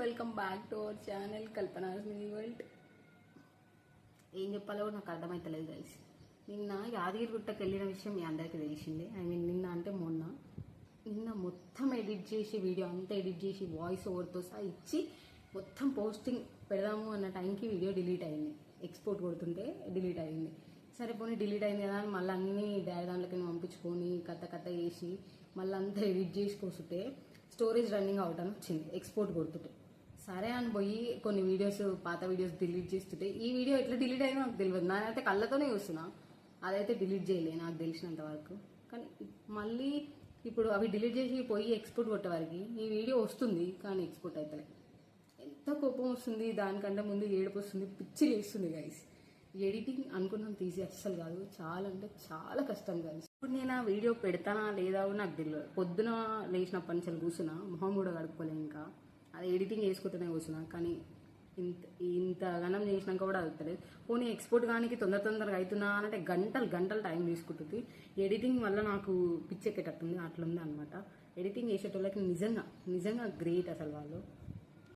Welcome back to our channel Kalpana's mini world. ఏం చెప్పాలో నాకు అర్థమైతలేదు గైస్. నిన్న యాదగిరిగుట్టకి వెళ్ళిన విషయం మీ అందరికీ తెలిసిందే. నిన్న అంటే నిన్న మొత్తం ఎడిట్ చేసి వీడియో అంతా ఎడిట్ చేసి వాయిస్ ఓవర్తో సహా ఇచ్చి మొత్తం పోస్టింగ్ పెడదాము అన్న టైంకి వీడియో డిలీట్ అయింది. ఎక్స్పోర్ట్ కొడుతుంటే డిలీట్ అయింది. సరే పోనీ డిలీట్ అయింది కదా అని మళ్ళీ అన్ని దాంట్లోకి పంపించుకొని కథ వేసి మళ్ళీ అంతా ఎడిట్ చేసుకొస్తుంటే స్టోరేజ్ రన్నింగ్ అవుట్ అని వచ్చింది ఎక్స్పోర్ట్ కొడుతుంటే. సరే అని పోయి కొన్ని వీడియోస్ పాత వీడియోస్ డిలీట్ చేస్తుంటే ఈ వీడియో ఎట్లా డిలీట్ అయిందో నాకు తెలియదు. నేనైతే కళ్ళతోనే చూస్తున్నా, అదైతే డిలీట్ చేయలే నాకు తెలిసినంత వరకు. కానీ మళ్ళీ ఇప్పుడు అవి డిలీట్ చేసి పోయి ఎక్స్పోర్ట్ కొట్టే వారికి ఈ వీడియో వస్తుంది కానీ ఎక్స్పోర్ట్ అవుతలే. ఎంత కోపం వస్తుంది, దానికంటే ముందు ఏడుపు వస్తుంది, పిచ్చి లేస్తుంది గైస్. ఎడిటింగ్ అనుకున్నాను తీసి అస్సలు కాదు, చాలా అంటే చాలా కష్టం గైస్. ఇప్పుడు నేను ఆ వీడియో పెడతానా లేదా నాకు తెలియదు. పొద్దున లేచినప్పటి నుంచి కూర్చున్నా, మొహం కూడా కడుక్కోలే, ఇంకా అది ఎడిటింగ్ చేసుకుంటూనే కూర్చున్నా. కానీ ఇంత గణం చేసినాక కూడా అవుతలేదు. పోనీ ఎక్స్పోర్ట్ కానీ తొందరగా అవుతున్నా అంటే గంటలు టైం తీసుకుంటుంది. ఎడిటింగ్ వల్ల నాకు పిచ్చెక్కేటట్టుంది, అట్లుంది అనమాట. ఎడిటింగ్ చేసేటోళ్ళకి నిజంగా గ్రేట్ అసలు వాళ్ళు.